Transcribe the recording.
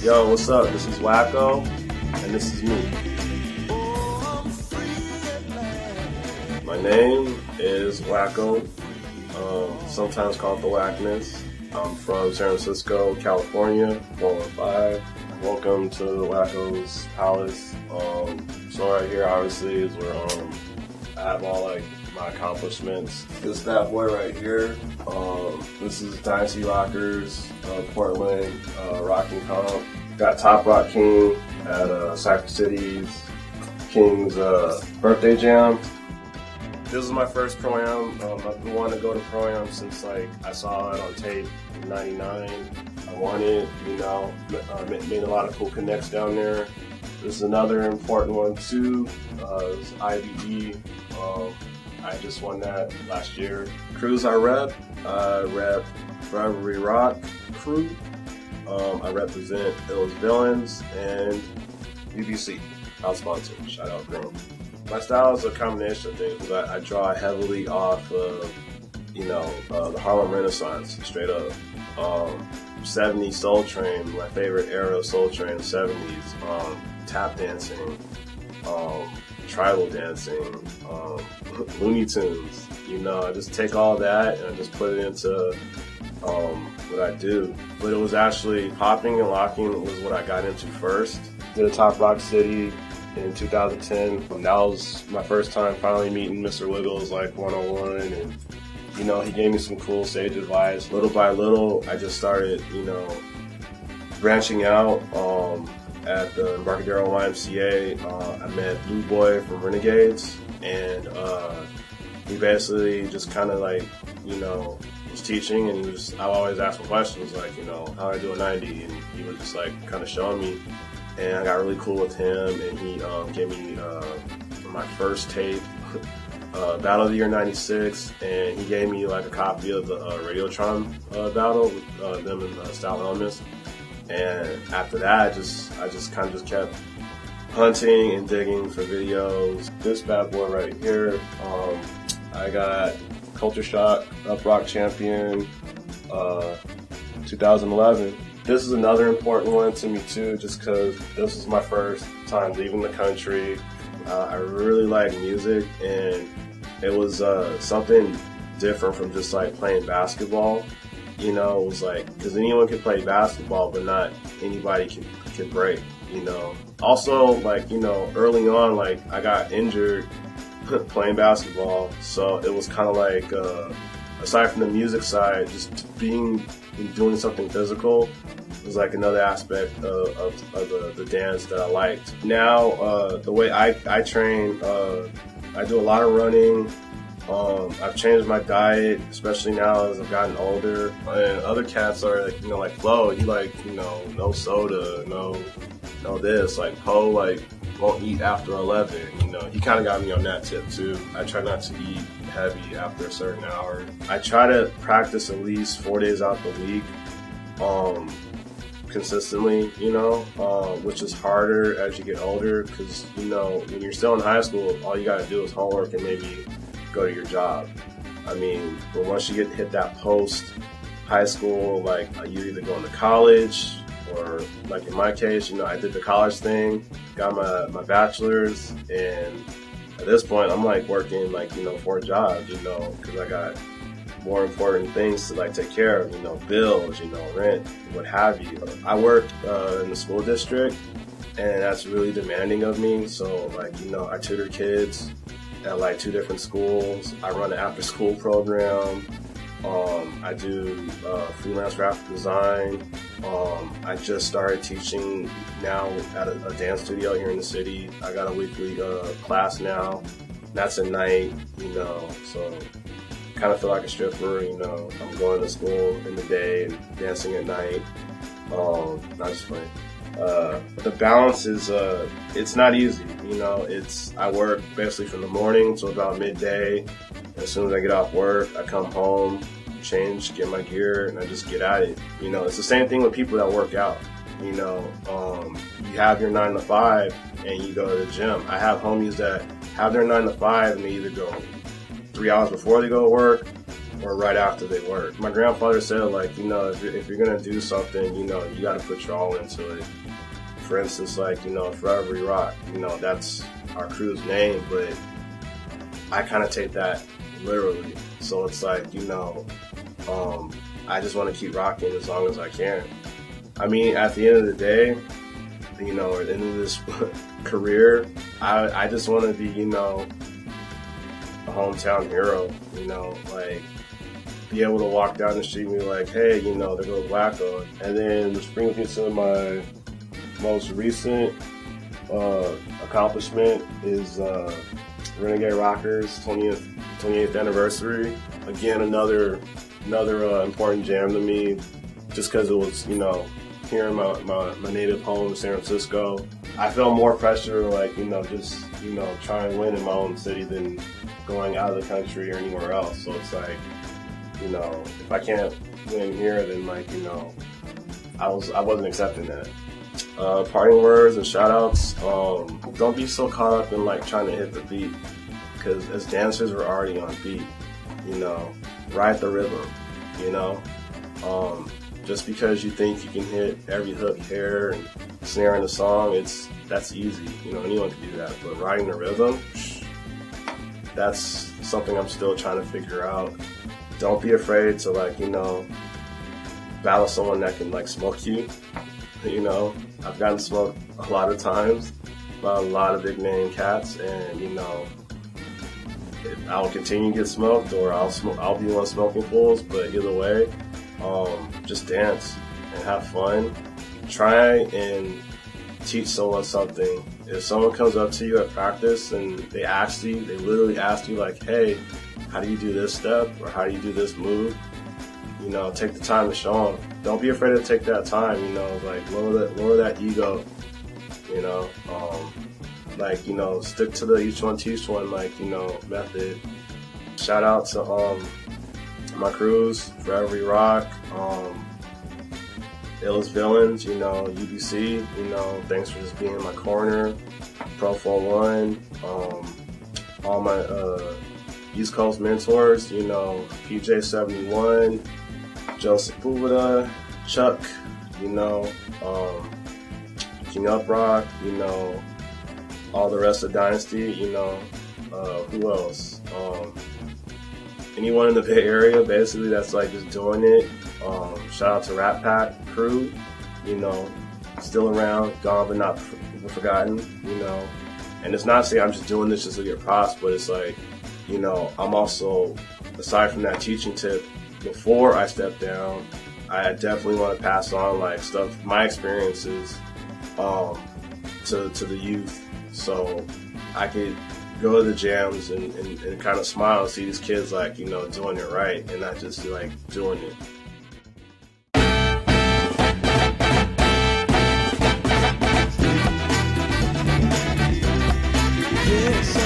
Yo, what's up? This is Whacko, and this is me. My name is Whacko, sometimes called The Whackness. I'm from San Francisco, California, 415. Welcome to Whacko's Palace. So right here, obviously, is where I have all like my accomplishments. This bad boy right here. This is Dynasty Rockers, Portland, Rocking Comp. Got Top Rock King at Cypher City's King's birthday jam. This is my first Pro-Am. I've been wanting to go to Pro-Am since like I saw it on tape in '99. I wanted, made a lot of cool connects down there. This is another important one too. It's IBE. I just won that last year. Crews I rep Forever We Rock crew. I represent Those Villains and BBC. House sponsor. Shout out Grim. My style is a combination of things. I draw heavily off of, the Harlem Renaissance, straight up. 70s Soul Train, my favorite era of Soul Train, 70s. Tap dancing, tribal dancing, Looney Tunes. I just take all that and I just put it into what I do. But it was actually popping and locking was what I got into first. Did a Top Rock City in 2010. That was my first time finally meeting Mr. Wiggles like one-on-one, and he gave me some cool stage advice. Little by little, I just started, branching out. At the Embarcadero YMCA, I met Blue Boy from Renegades, and he basically just kind of like, was teaching, and I always ask him questions like, how I do a 90, and he was just like kind of showing me, and I got really cool with him, and he gave me my first tape, Battle of the Year '96, and he gave me like a copy of the Radiotron battle with them and Style Elements. And after that, I just kind of kept hunting and digging for videos. This bad boy right here, I got Culture Shock Up Rock Champion 2011. This is another important one to me too, just because this was my first time leaving the country. I really like music, and it was something different from just like playing basketball. It was like, because anyone can play basketball, but not anybody can break, Also, like, early on, like, I got injured playing basketball, so it was kind of like, aside from the music side, just doing something physical was like another aspect of the dance that I liked. Now, the way I train, I do a lot of running. I've changed my diet, especially now as I've gotten older. And other cats are like Flo, you no soda, no this. Like Poe, won't eat after 11. He kind of got me on that tip too. I try not to eat heavy after a certain hour. I try to practice at least 4 days out the week, consistently, which is harder as you get older because, when you're still in high school, all you got to do is homework and maybe go to your job. But once you hit that post high school, you either going to college or, like in my case, I did the college thing, got my bachelor's, and at this point I'm working for a job, because I got more important things to take care of, bills, rent, what have you. I work in the school district, and that's really demanding of me. So I tutor kids at 2 different schools. I run an after school program. I do freelance graphic design. I just started teaching now at a dance studio here in the city. I got a weekly class now. That's at night, so kind of feel like a stripper, I'm going to school in the day and dancing at night. Not just playing. The balance is, it's not easy, I work basically from the morning till about midday. As soon as I get off work, I come home, change, get my gear, and I just get at it. It's the same thing with people that work out. You have your 9 to 5 and you go to the gym. I have homies that have their 9 to 5 and they either go 3 hours before they go to work or right after they work. My grandfather said, like, you know, if you're gonna do something, you know, you gotta put your all into it. For instance, like, you know, Forever We Rock, you know, that's our crew's name, but I kind of take that literally. So it's like, you know, I just want to keep rocking as long as I can. I mean, at the end of the day, you know, at the end of this career, I just want to be, you know, a hometown hero, you know, like be able to walk down the street and be like, hey, you know, there goes Whacko. And then this brings me to my most recent accomplishment is Renegade Rockers 28th anniversary. Again, another important jam to me, just because it was, you know, here in my native home, San Francisco. I felt more pressure, like, you know, just, you know, try and win in my own city than going out of the country or anywhere else. So it's like, you know, if I can't win here, then, like, you know, I wasn't accepting that. Parting words and shout outs. Don't be so caught up in like trying to hit the beat, because as dancers we're already on beat, you know, ride the rhythm, you know. Just because you think you can hit every hook, hair, and snare in a song, that's easy, you know, anyone can do that. But riding the rhythm, that's something I'm still trying to figure out. Don't be afraid to, like, you know, battle someone that can like smoke you. You know, I've gotten smoked a lot of times by a lot of big name cats, and, you know, I'll continue to get smoked, or I'll be one smoking fools. But either way, just dance and have fun. Try and teach someone something. If someone comes up to you at practice and they literally ask you, like, hey, how do you do this step, or how do you do this move? You know, take the time to show them. Don't be afraid to take that time, you know, like lower that ego, you know, like, you know, stick to the each one teach one, like, you know, method. Shout out to my crews, Forever We Rock, Illest Villains, you know, UBC, you know, thanks for just being in my corner, Pro 41, all my East Coast mentors, you know, PJ71, Joe Sepulveda, Chuck, you know, King Uprock, you know, all the rest of Dynasty, you know, who else? Anyone in the Bay Area, basically, that's like just doing it. Shout out to Rat Pack crew, you know, still around, gone but not forgotten, you know. And it's not saying I'm just doing this just to get props, but it's like, you know, I'm also, aside from that teaching tip, before I step down, I definitely want to pass on like stuff, my experiences, to the youth, so I could go to the jams and kind of smile and see these kids, like, you know, doing it right and not just like doing it. Yes.